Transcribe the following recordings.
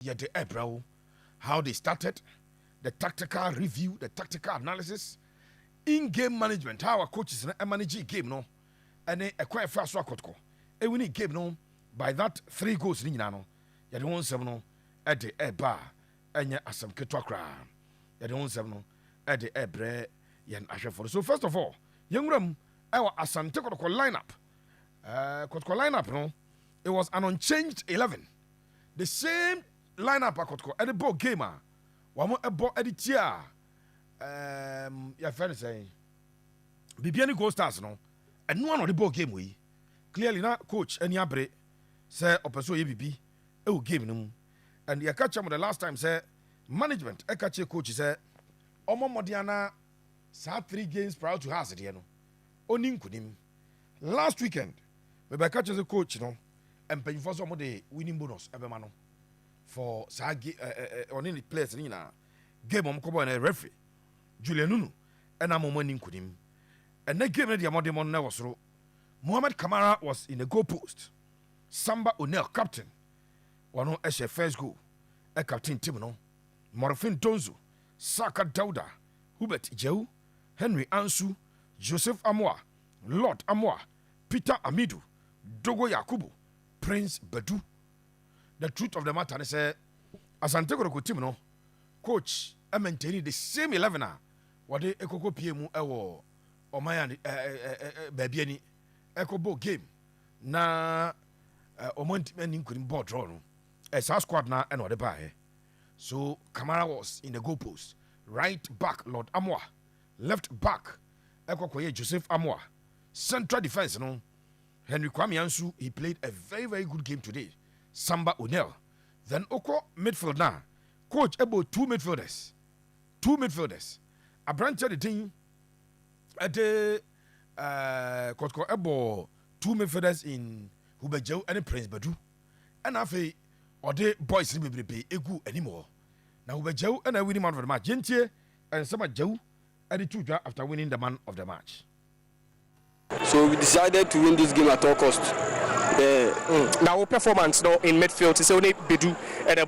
Yeah, the Ebro, how they started, the tactical review, the tactical analysis, in-game management, how our coaches manage game no, and a quite fast Kotoko. And we need game no by that 3 goals in no. You don't 7 no at the Eba and Asam Ketokra. You don't 7 no at the Ebre yan Ashaford. So first of all, young room our Asante Kotoko lineup. Kotoko lineup no, it was an unchanged 11. The same lineup Kotoko at the ball gamer. One more a ball at the tier. Your friend saying, Bibiani goal stars no, and one of the ball game we clearly not coach any abre say opeso yebibi e game no, and you catch him the last time say management e catch coach say omo modiana sa 3 games prior to has there no oni nkunim last weekend we be catch the coach no and pay for some of the winning bonus ebema no for sa on any players ni na game om ko boy na referee Julian Nunu and I'm money kudim. And they gave me the modern one was ro. Mohamed Kamara was in the goal post. Samba O'Neil, captain. One on first goal. A captain Timono. Morfin Donzo. Saka Dauda. Hubert Ijeu. Henry Ansu. Joseph Amoa. Lord Amoa. Peter Amidou. Dogo Yakubu. Prince Badu. The truth of the matter is, Asante Kotoko team no. Coach, I maintain the same 11 what they ekoko PM ewo oman baby ani ekobo game na omonti mani couldn't board draw no squad na and what buy. So Kamara was in the goal post, right back Lord Amoa, left back ekokoye Joseph Amoa, central defense no Henry Kwame Ansu, he played a very very good game today. Samba O'Neil, then Oko midfield now coach about two midfielders a branch of the team at the Kotoko Ebo 2 midfielders in Hubejo and Prince Badu. And after or the boys will be egu anymore. Now Hubejo and I winning man of the match. Gentie and Sama Joe and the 2 after winning the man of the match. So we decided to win this game at all costs. Now performance no in midfield is only Bedu and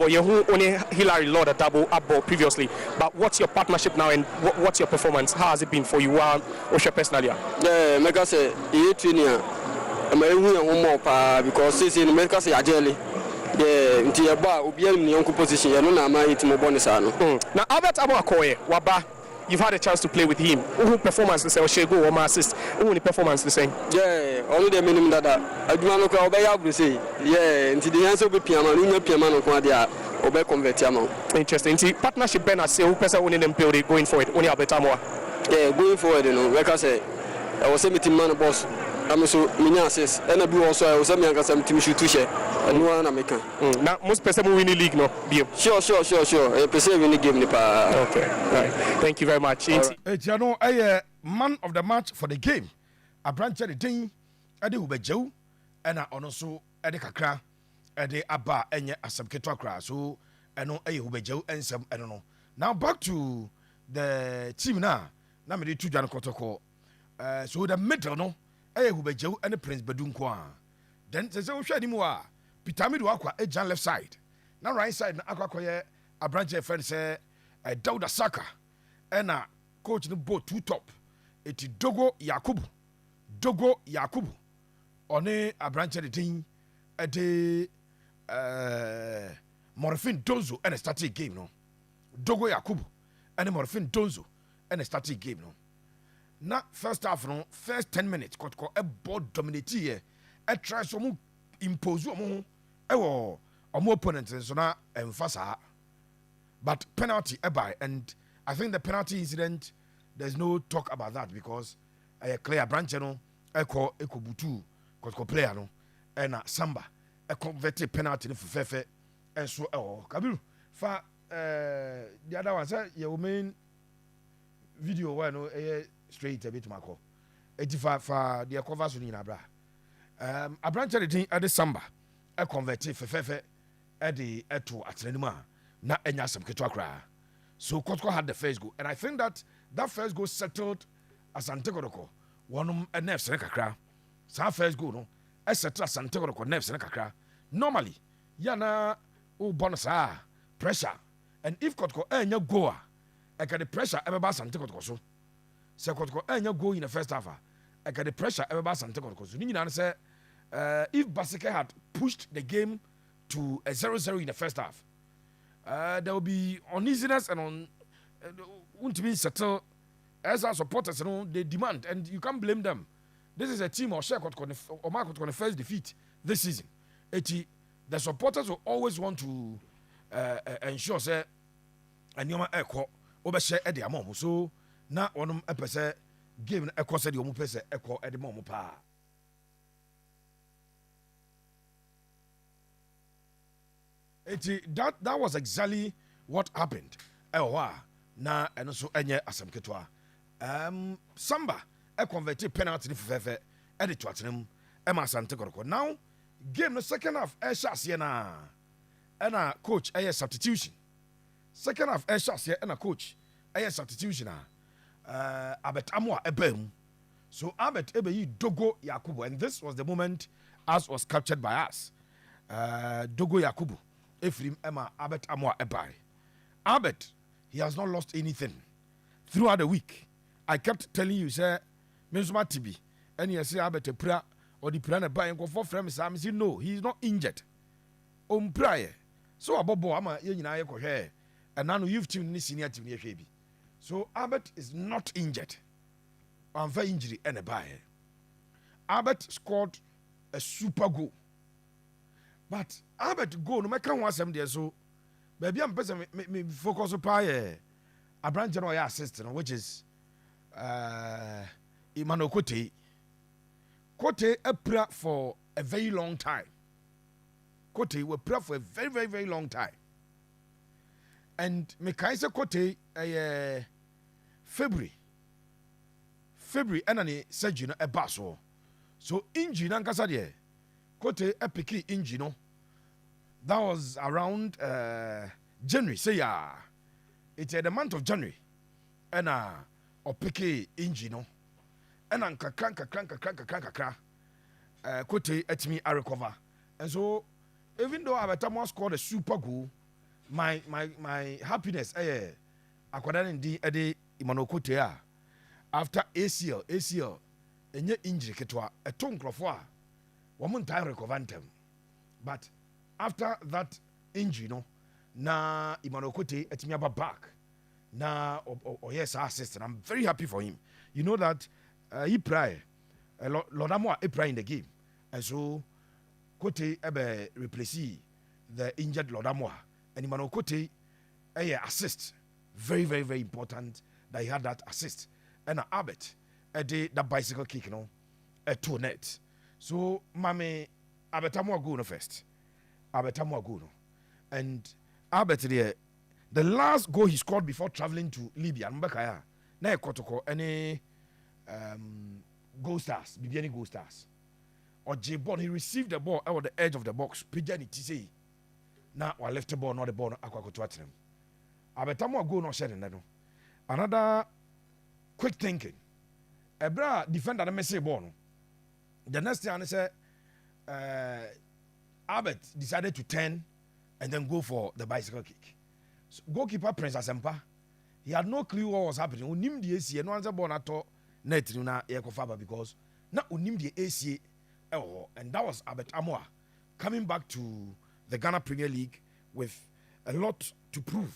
only Hillary Lord at double up ball previously. But what's your partnership now and what's your performance? How has it been for you personally? Yeah, Mega say I'm a more because since in Mega say Ajeli. Yeah, until your bar will be in the uncle position. You know, I'm it more bonus. Now Albert Amoakoye, Waba. You've had a chance to play with him. Who performance the same? Shego or my assist? Who performance the same? Yeah, only the minimum that I do not know how to say. Yeah, until the answer be piano, no piano, or be convert. Interesting. See, partnership Ben, I say, who person winning them building going forward? Only Albert Amoa. Yeah, going forward, you know, like I say, I was a meeting man boss. I'm so many assets, and I do also, I was a young as I'm shoot to share. And one American. Now, most person win the league, no? Sure. A person win the game. Okay, right. Thank you very much. You know, a man of the match for the game. A branch of the team, Eddie Hubejo, and also Eddie Kakra, Eddie Abba, and Asam Ketokra. So, I know a Hubejo and some, I don't know. Now, back to the team now. Now, me 2 Jan Kotoko. So, the middle, no, a Hubejo and the Prince Badunkwa. Then, there's a shady more. Peter Amidou akwa Jan left side. Now right side na akwa a branch of friend say Dauda Saka. And coach no both 2 top. Eti Dogo Yakubu. One a branch of the team at the Morfin Donzo and a static game no. Dogo Yakubu and a Morfin Donzo and a static game no. Na first half no, first 10 minutes Kotoko a board dominate here. A try some impose omo opponent so na emphasize but penalty by and I think the penalty incident there's no talk about that because a clear branch no ekobutu because player no and Samba a converted penalty for fefe and so Kabiru for the other one say your main video why no straight a bit mako 85 for the cover so ni na bra a branch at the Samba a converted fefe at the eto atrenuma na enya some ketwa. So Kotoko had the first goal and I think that first goal settled Asante Kotoko one nerves ne kakra. Sa first goal no settle Asante Kotoko nerves ne kakra. Normally yana oh bonus pressure, and if Kotoko enya goa, I can the pressure ever bass and take Kotoko so. So Kotoko enya go in the first half, I can the pressure ever bass and take Kotoko so. You say if Baseke had pushed the game to a 0-0 in the first half, there will be uneasiness and won't be settled as our supporters, you know, they demand, and you can't blame them. This is a team or Mark on the first defeat this season. The supporters will always want to ensure say and you echo over share at the amount. So now on a person game echo said you person echo at the moment. That was exactly what happened. Na and also enye asam ketwa. Samba a converted penalty for Fefe edit to Atenum Emma Asante Kotoko. Now game the second half shots here and a coach a substitution. Second half shots here and a coach a substitution Abet Amwa Ebem. So Abet Ebeyi Dogo Yakubu, and this was the moment as was captured by us. Dogo Yakubu, Ephraim Emma Abet Amwa Ebai. Abet, he has not lost anything throughout the week. I kept telling you, sir, Mensuma TB, and you say Abet a prayer or the prayer buying for friends. I say no, he is not injured. Prayer. So Abobo Ama Yenina Yoko and now you've tuned this senior team here. So Abet is not injured. Unfair injury and a buy. Abet scored a super goal. But Abet goal no matter what some there so baby I'm person me focus upon a branch general assistant which is Emmanuel Kote. Kote a prayer for a very long time. Kote will pray for a very, very, very long time. And Mekaisa Kote February enani surgery a basso. So injury nankasa de Kote a picky injury no. That was around January. Say ya. It's the month of January. And or picky injury no. And kakra. Kote at me I recover. And so even though Abatamo scored a super goal, my happiness according to the Emmanuel Kote after ACL enye injury ketwa a tongue crofwa woman time recover them. But after that injury no na Emmanuel Kote etimi aba back na yes assistant. I'm very happy for him. You know that he pray Lodamo he pray in the game, and so Kote ebe replace the injured Lodamo and Emmanuel Kote assist. Very, very, very important that he had that assist. And Abet that bicycle kick, you know, a 2 net. So Mame Abetamo go no first. Abetamo go no. And Abet the last goal he scored before traveling to Libya, Mbakaya, na Kotoko any goal stars, Bibiani goal stars. Or J-Bon, he received the ball over the edge of the box. Pijani Tise. Now, I left the ball, not the ball, Aquacotuatum. Abetamo go no shedding. Another quick thinking. A bra defender the message ball. The next thing I said, Abet decided to turn and then go for the bicycle kick. So, goalkeeper Prince Asempa, he had no clue what was happening. Unim the AC, no answer ball at all. Net na Ekofaba because now unim the AC. And that was Abet Amoa coming back to the Ghana Premier League with a lot to prove.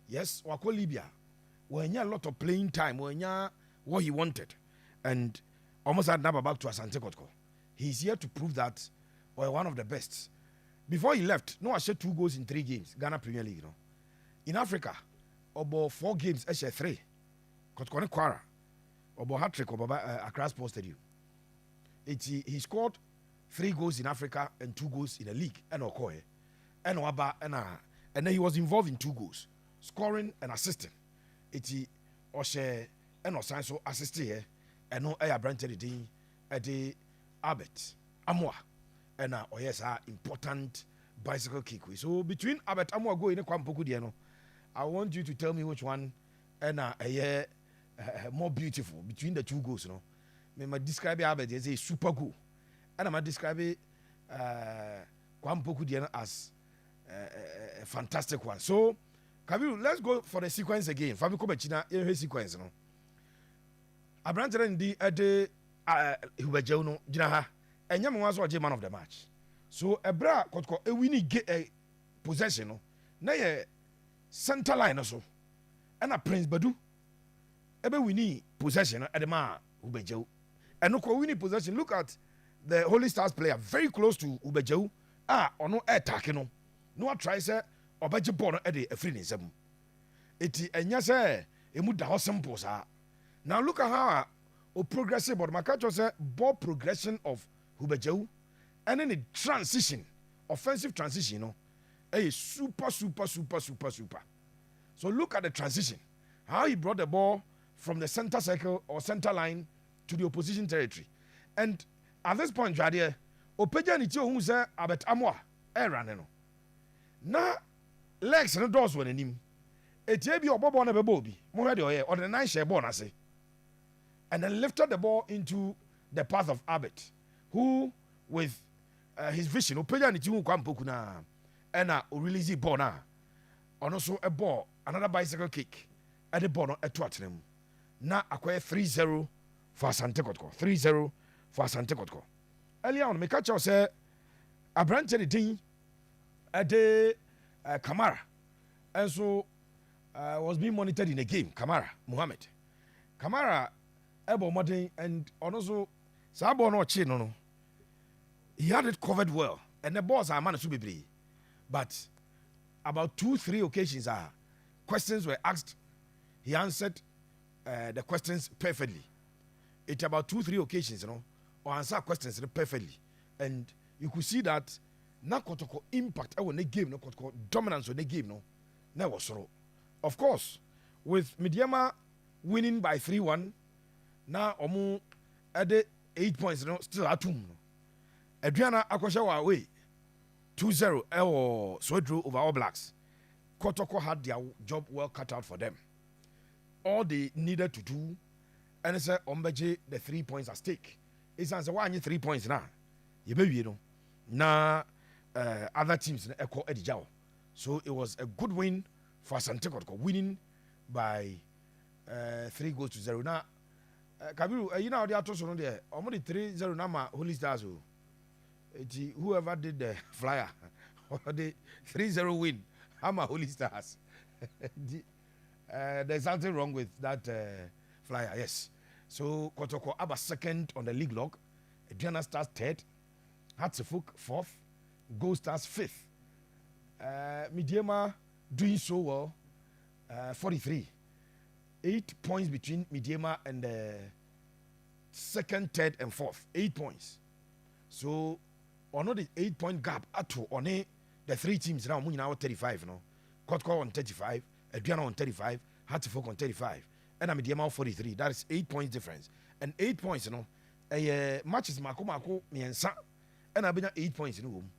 Yes, Wako Libya, when a lot of playing time, when what he wanted, and almost had never back to Asante Kotoko. He's here to prove that we're one of the best. Before he left, no, I said 2 goals in 3 games, Ghana Premier League. You know. In Africa, about 4 games, I said 3. Kotoko Kwara, about hat-trick, about Accra Sports Stadium. He scored 3 goals in Africa and 2 goals in the league. And Okoye, and Waba, and then he was involved in 2 goals, scoring and assisting. He Oshe and Osanso assisted here, and no air branted the Abet Amwa, and yes, important bicycle kick. So between Abet Amwa going in Kwampoku Diano, I want you to tell me which one and more beautiful between the 2 goals, you know. I describe Abet as a super goal, and I might describe Kwampoku Diana as a fantastic one. So, Kabiru, let's go for the sequence again. Fabi Kobachina, a sequence. No, Abrante ndi ade Hubejew no Jinaha, and Yamas or man of the match. So, a bra Kotoko, a winning possession. No, na center line also, and a Prince Badu. Ebe winning possession at the man Hubejew. And look, winning possession. Look at the Holy Stars player very close to Hubejew. Or no attack, no. No try say obeje ball at the free nsem. Eti enya say emu da simple sa. Now look at how progressive but my catch say ball progression of Hubejew and then the transition, offensive transition, you know, super. So look at the transition. How he brought the ball from the center circle or center line to the opposition territory. And at this point, Jadia, Opeja ni tio hu say abet amwa era ne no. Na legs no doors won anim. Etie bi obobo na bebo bi. Mo hwe de oye or the nine share ball na say. And then lifted the ball into the path of Abbott, who with his vision Opeja ni tio kwa mpoku na ena o release ball na. Ono so a ball, another bicycle kick. At the ball no eto atrem. Na acquire 3-0 for Asante Kotoko. 3-0 for Asante Kotoko. Earlier on, me catch you say Abrante the thing at the Kamara, and so was being monitored in a game. Kamara Muhammad, Kamara, Ebo Modern, and also Sabo no chin no. He had it covered well, and the balls are managed to be brave. But about 2-3 occasions, questions were asked. He answered the questions perfectly. It's about 2-3 occasions, you know. Or answer questions perfectly, and you could see that na Kotoko impact on the game, no Kotoko dominance on the game, no, never so. Of course, with Midiama winning by 3-1, now Omu added 8 points, no, still at home. Adriana Akoshawa away 2-0 or so drew over All Blacks. Kotoko had their job well cut out for them. All they needed to do, and it's Ombeje the 3 points at stake. It's answer why 3 points now. You baby, you know. Now other teams echo Edijao. So it was a good win for Asante Kotoko, winning by 3-0. Now Kabiru, you know they are tossing there. Almost 3-0 now. Holy Stars. Whoever did the flyer, the 3-0 win. I'm a Holy Stars. There's something wrong with that flyer. Yes. So Kotoko Abba second on the league log. Adriana Stars third. Hatsefuk fourth. Gold Stars fifth. Midiama doing so well. 43. 8 points between Midiama and the second, third, and fourth. 8 points. So on the 8-point gap at on the three teams now, now 35. No, Kotoko on 35. Adriana on 35. Hatsefuk on 35. And I'm Midiama 43. That is 8 points difference. And 8 points, you know, matches Mako Miensa, and I've been 8 points in the room.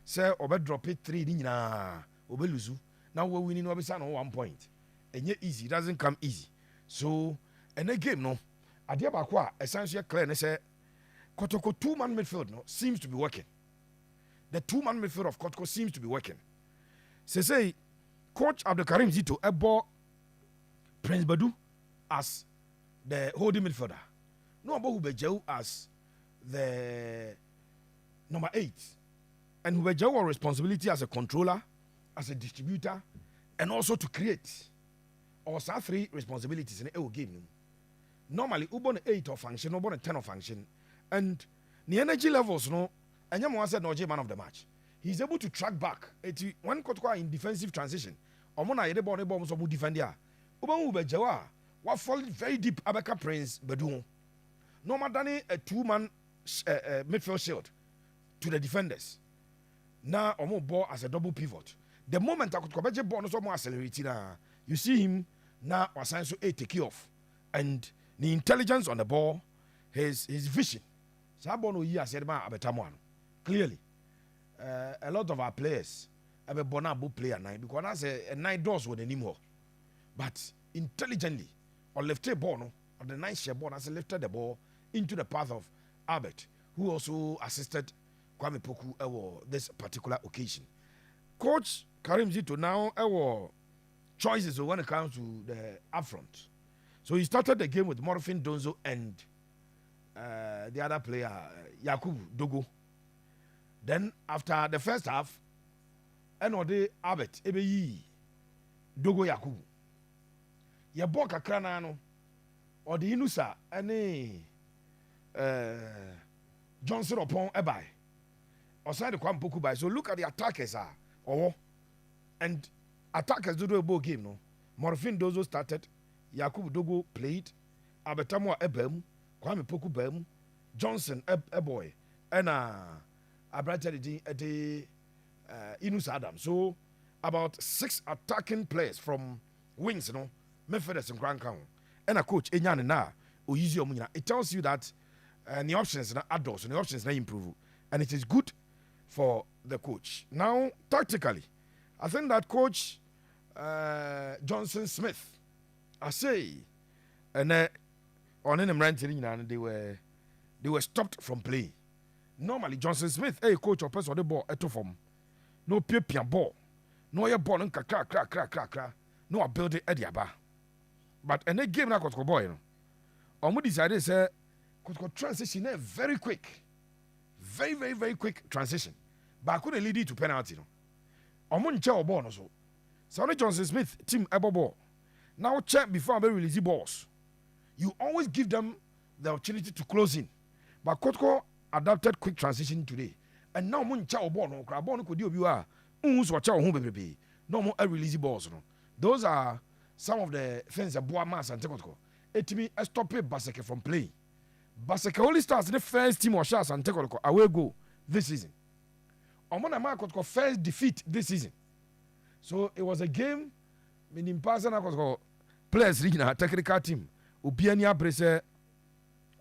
Sir, Obe drop it 3 Nina, Obe Luzu. Now we're winning Obesan on 1 point. And yet easy, it doesn't come easy. So, and the game, no, Adiabakwa, essentially clear, and say, Kotoko 2-man midfield, no, seems to be working. The 2-man midfield of Kotoko seems to be working. Say, Coach Abdul Karim Zito, a ball Prince Badu as the holding midfielder. No about Hubejew as the number 8. And Hubejew responsibility as a controller, as a distributor, and also to create. Or 3 responsibilities in a game. Normally, Ubon 8 of function, Ubon 10 of function. And the energy levels, no, and Yamu said no man of the match. He's able to track back. When Kotoko in defensive transition, Omona Yedebo Nebo so defend there. Uban Hubejew what fall very deep Abeka Prince Bedou. No more than a 2-man midfield shield to the defenders. Now Omo ball as a double pivot. The moment I could come back, ball no more accelerated. You see him now assign so a take off. And the intelligence on the ball, his vision. Sabono yi said ma abetamuano. Clearly. A lot of our players have a bonabo player nine because that's a 9 doors with anymore. But intelligently, or lifted ball, no, or the 9 share ball, as lifted the ball into the path of Albert, who also assisted Kwame Poku this particular occasion. Coach Karim Zito now choices when it comes to the upfront. So he started the game with Morfin Donzo and the other player, Yakubu Dogo. Then after the first half, Enode Abet Ebeyi Dogo Yakubu. Ya boka krana no or the Inusa any Johnson upon Ebai. Oside Kwam Poku by. So look at the attackers and attackers do a ball game no. Morfin Dozo started, Yakubu Dogo played, Abetamo Ebem, Kwame Poku Bem, Johnson boy, and Abrata the Inus Adam. So about 6 attacking players from wings, you know, Memphis and Grand Count, and a coach Enyan na Oyizi Omunyina. It tells you that the options are adults and the options are improve, and it is good for the coach. Now, tactically, I think that coach Johnson Smith, I say, and on any ranting, they were stopped from playing. Normally, Johnson Smith, coach or person the ball at form, no pure ball, no your ball and crack, no ability at the aba. But in a game like Kotoko boy, we decided say Kotoko transition very quick, very quick transition, but I couldn't lead it to penalty. I'm on chair ball also. Sonny Johnson Smith team able ball. Now check before I release the balls. You always give them the opportunity to close in. But Kotoko adapted quick transition today. And now mun cha ball no crab no could you are so cha home baby. No more release balls. No. Those are some of the things that Boa Mas and Kotoko. It me stop Baseke from playing. Baseke only starts the first team or shots and Kotoko away go this season. Omona Kotoko first defeat this season. So it was a game meaning person players regional technical team Ubiania Brese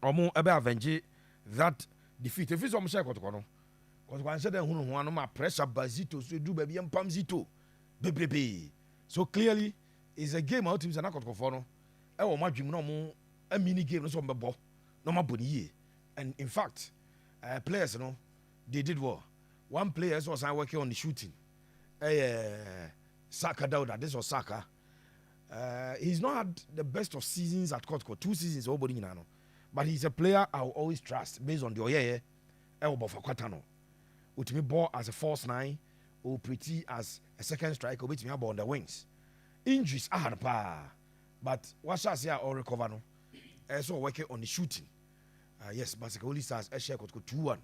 Omo ebe avenge that defeat. If it's on share Kotoko because one said one my pressure bazito so do baby and pamzito bebe. So clearly it's a game out teams and Kotoko for no. E wo ma dwum no mo a mini game no so mbebo no ma boni and in fact players no they did well. One player was working on the shooting. Saka Dauda, this was Saka. He's not had the best of seasons at Kotoko. 2 seasons, but he's a player I will always trust based on the Oye. Elbow with me ball as a false 9, or pretty as a second striker, with me on the wings. Injuries are hard, but what shall I say or recover no? Also working on the shooting. Yes, Baseke only stars a share Kotoko 2-1.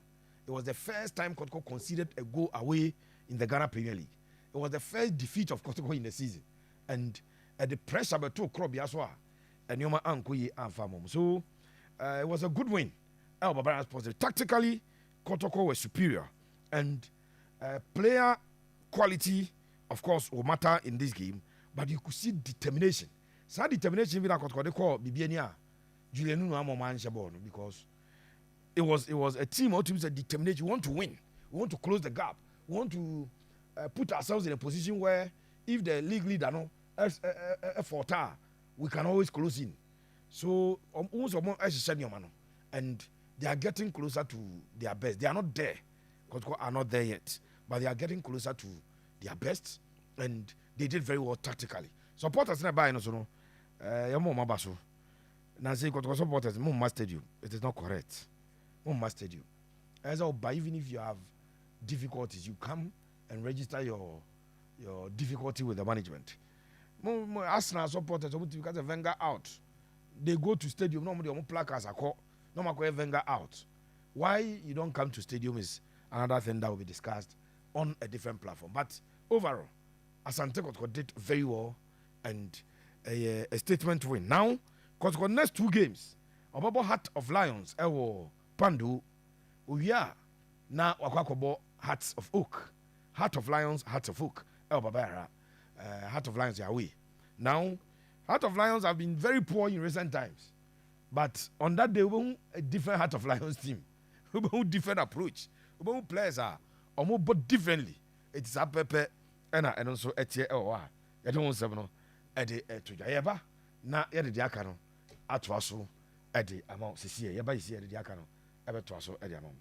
It was the first time Kotoko conceded a goal away in the Ghana Premier League. It was the first defeat of Kotoko in the season. And the pressure by 2 crop Yaswa and Yoma Ankoye and Famom. So it was a good win. El Babara's positive. Tactically, Kotoko was superior. And player quality, of course, will matter in this game. But you could see determination. So determination with Kotoko, they call Bibiania, Julian Nuamoman Shabon, because it was a team of teams that determination. We want to win. We want to close the gap. We want to put ourselves in a position where if the league leader we can always close in. So and they are getting closer to their best. They are not there. Kotoko are not there yet, but they are getting closer to their best, and they did very well tactically. Supporters na buy no so no. Yamo mabaso. Na say Kotoko supporters must stadium. It is not correct. Must stadium. As well, but even if you have difficulties, you come and register your difficulty with the management. Arsenal supporters, because of Wenger out, they go to stadium. Normally, placards are called. Normally, Wenger out. Why you don't come to stadium is another thing that will be discussed on a different platform. But overall, Asante Kotoko did very well and a statement win. Now, Kotoko next 2 games, Obabo Heart of Lions, Ewo Pandu, Uya, now Wakwakobo Hearts of Oak. Heart of Lions, Hearts of Oak. El Babara. Heart of Lions are away. Now, Heart of Lions have been very poor in recent times. But on that day, we won a different Heart of Lions team. We won a different approach. We won players are almost but differently. It is a pepe and also a tier. Oh, I don't want to at the Tujayaba. Now, at the Diacano, at Wasso, at the amount, Sisia, Yaba is here at the Diacano, ever Twasso at the amount.